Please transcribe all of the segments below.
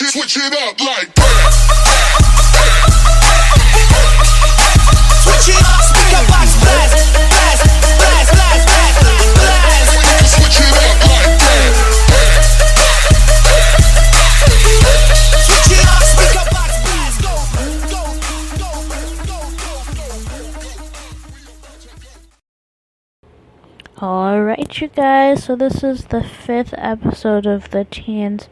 switch it up like that. Switch it up, speaker box blast, blast, blast, blast, blast, blast. Switch it up like that. Switch it up, speaker box blast. Go, go, go, go, go. Alright, you guys, so this is the 5th episode of the Teens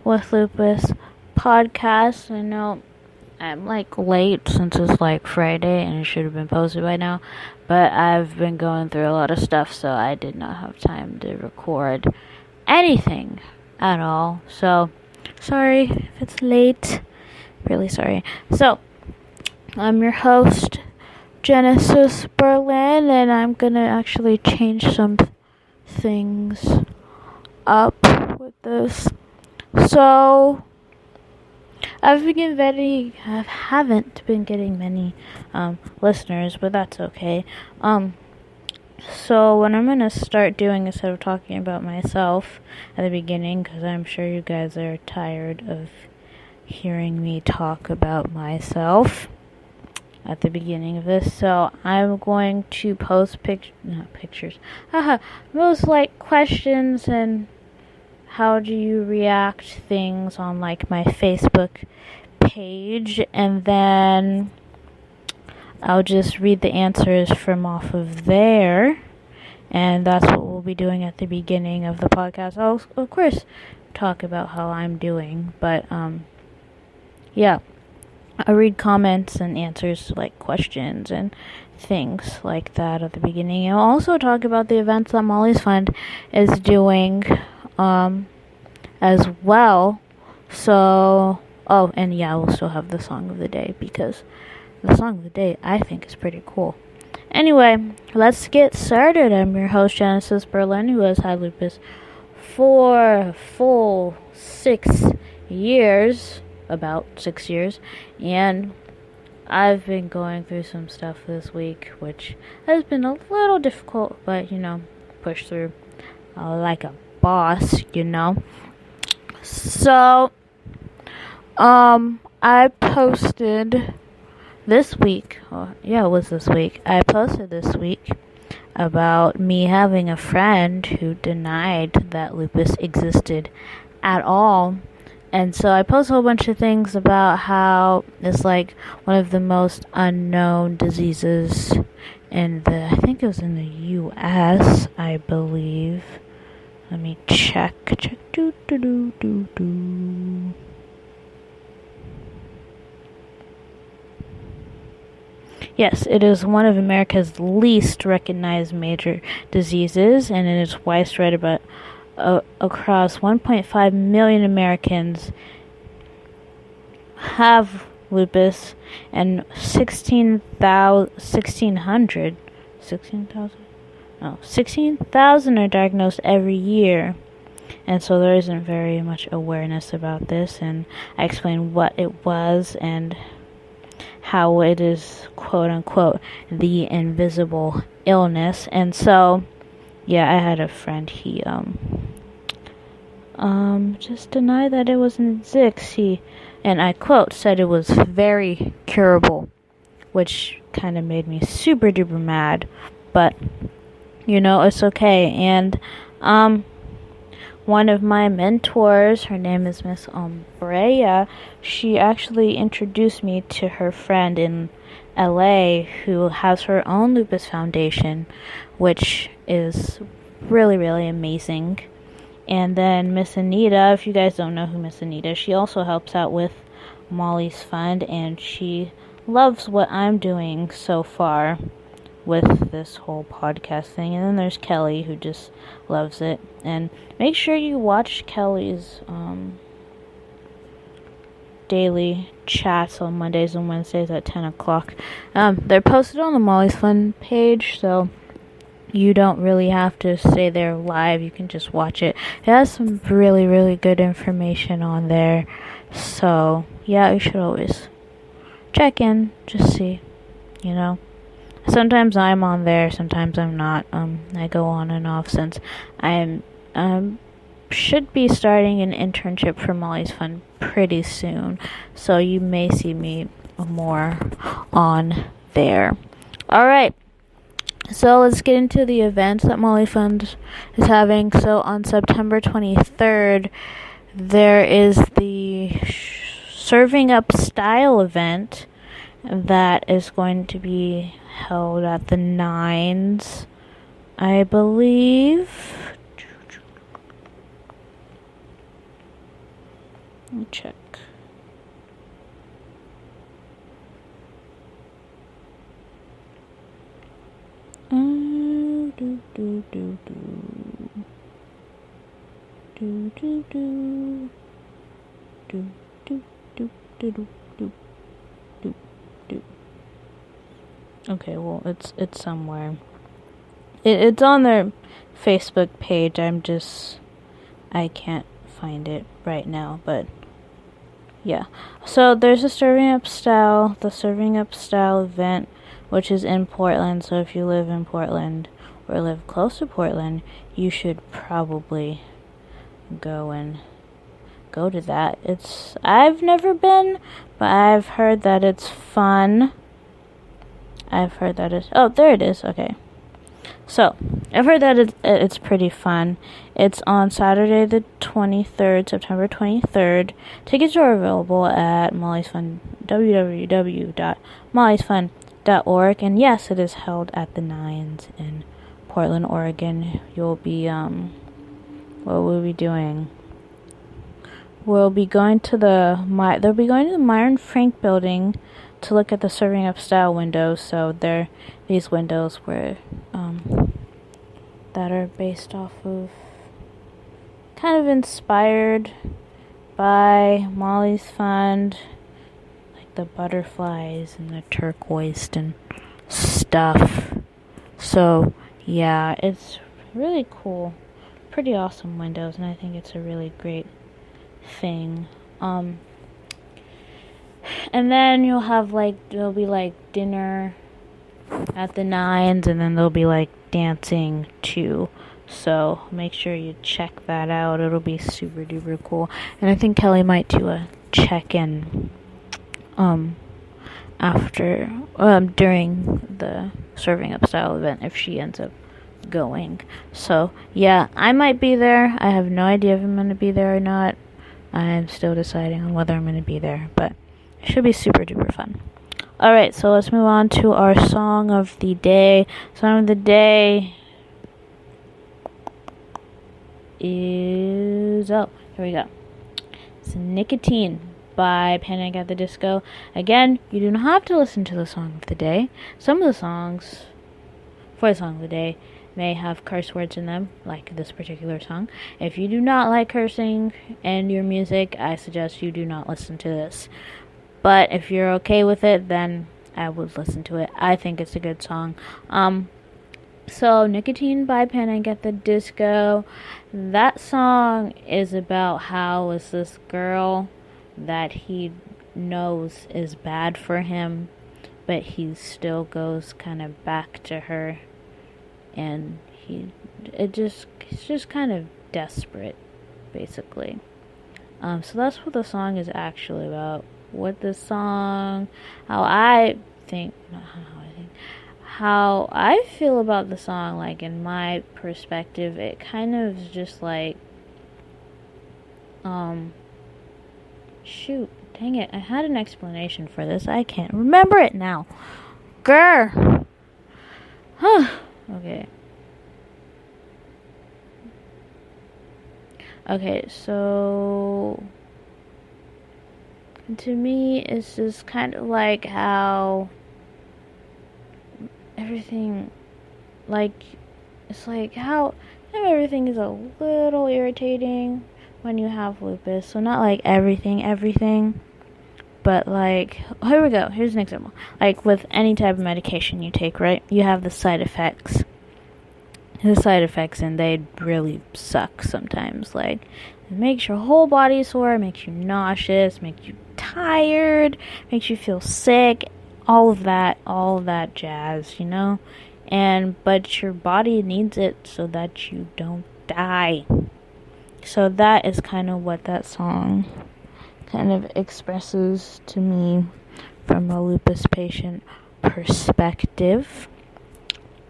with Lupus podcast. I know I'm late since it's Friday and it should have been posted by now, but I've been going through a lot of stuff, so I did not have time to record anything at all. So, sorry if it's late. Really sorry. So, I'm your host, Genesis Berlin, and I'm gonna actually change some things up with this. So, I haven't been getting many listeners, but that's okay. So what I'm gonna start doing, instead of talking about myself at the beginning, because I'm sure you guys are tired of hearing me talk about myself at the beginning of this, so I'm going to post most questions and how do you react things on my Facebook page, and then I'll just read the answers from off of there, and that's what we'll be doing at the beginning of the podcast. I'll of course talk about how I'm doing, but yeah, I'll read comments and answers to questions and things like that at the beginning. I'll also talk about the events that Molly's Fund is doing as well. So, and yeah, we'll still have the song of the day, because the song of the day I think is pretty cool. Anyway, let's get started. I'm your host, Genesis Berlin, who has had lupus for a full 6 years, about 6 years, and I've been going through some stuff this week, which has been a little difficult, but push through like a boss, So, I posted this week, I posted this week about me having a friend who denied that lupus existed at all. And so I posted a whole bunch of things about how it's one of the most unknown diseases I think it was in the U.S., I believe. Let me check. Yes, it is one of America's least recognized major diseases, and it is widespread across 1.5 million Americans have lupus, and 16,000 are diagnosed every year. And so there isn't very much awareness about this, and I explained what it was and how it is, quote unquote, the invisible illness. And so, yeah, I had a friend, he just denied that it wasn't exist. He, and I quote, said it was very curable, which kind of made me super duper mad, but it's okay. And one of my mentors, her name is Miss Umbrea, she actually introduced me to her friend in LA who has her own lupus foundation, which is really, really amazing. And then Miss Anita, if you guys don't know who Miss Anita is, she also helps out with Molly's Fund, and she loves what I'm doing so far with this whole podcast thing. And then there's Kelly, who just loves it. And make sure you watch Kelly's daily chats on Mondays and Wednesdays at 10 o'clock. They're posted on the Molly's Fun page, so you don't really have to stay there live. You can just watch it. It has some really, really good information on there. So, yeah, you should always check in, just see, Sometimes I'm on there, sometimes I'm not. I go on and off since I'm should be starting an internship for Molly's Fun pretty soon, so you may see me more on there. Alright, so let's get into the events that Molly Fun is having. So on September 23rd, there is the Serving Up Style event that is going to be held at the Nines, I believe. Let me check. Okay, well, it's somewhere. It's on their Facebook page. I can't find it right now, but yeah. So there's the Serving Up Style event, which is in Portland. So if you live in Portland or live close to Portland, you should probably go to that. I've never been, but I've heard that it's fun. Oh, there it is. Okay. So, I've heard that it's pretty fun. It's on Saturday the 23rd, September 23rd. Tickets are available at Molly's Fun, www.mollysfun.org. And yes, it is held at the Nines in Portland, Oregon. You'll be, what will we be doing? They'll be going to the Myron Frank building to look at the Serving Up Style windows. So they're these windows where that are based off of, kind of inspired by Molly's Fun, like the butterflies and the turquoise and stuff. So yeah, it's really cool, pretty awesome windows, and I think it's a really great thing. And then you'll have there'll be dinner at the Nines, and then there'll be dancing too. So make sure you check that out. It'll be super duper cool. And I think Kelly might do a check-in during the Serving Up Style event if she ends up going. So yeah, I might be there. I have no idea if I'm going to be there or not. I'm still deciding on whether I'm going to be there, but it should be super duper fun. Alright, so let's move on to our song of the day. Song of the day is, here we go. It's Nicotine by Panic at the Disco. Again, you do not have to listen to the song of the day. Some of the songs for the song of the day may have curse words in them, like this particular song. If you do not like cursing in your music, I suggest you do not listen to this. But if you're okay with it, then I would listen to it. I think it's a good song. So Nicotine by Panic at the Disco. That song is about how is this girl that he knows is bad for him, but he still goes kind of back to her, and he's just kind of desperate, basically. So that's what the song is actually about. How I feel about the song, in my perspective, it kind of is just shoot, dang it, I had an explanation for this, I can't remember it now. Grr! Okay, so to me, it's just kind of like how everything, it's like how everything is a little irritating when you have lupus. So not everything, but here we go. Here's an example. With any type of medication you take, right? You have the side effects. And they really suck sometimes. It makes your whole body sore, makes you nauseous, makes you tired, makes you feel sick, all of that jazz, but your body needs it so that you don't die. So that is kind of what that song kind of expresses to me from a lupus patient perspective.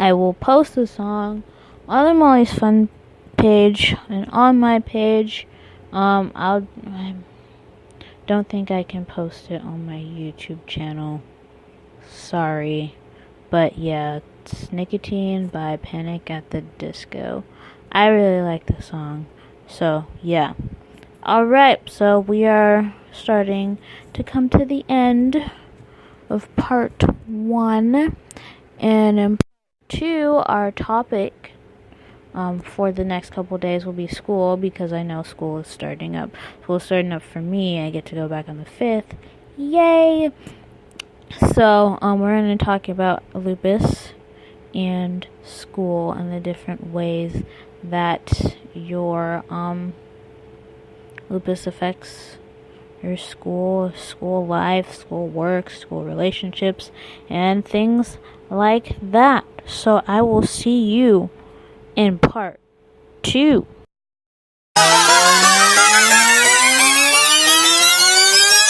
I will post the song on the Molly's Fun page and on my page. I don't think I can post it on my YouTube channel. Sorry. But yeah, it's Nicotine by Panic at the Disco. I really like the song. So, yeah. Alright, so we are starting to come to the end of part 1. And in part 2, our topic for the next couple days will be school, because I know school is starting up. School is starting up for me. I get to go back on the 5th. Yay! So, we're going to talk about lupus and school and the different ways that your lupus affects your school life, school work, school relationships, and things like that. So I will see you in part 2.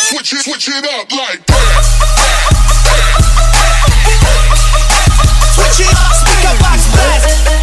Switch it up like that. Switch it, speaker box blast.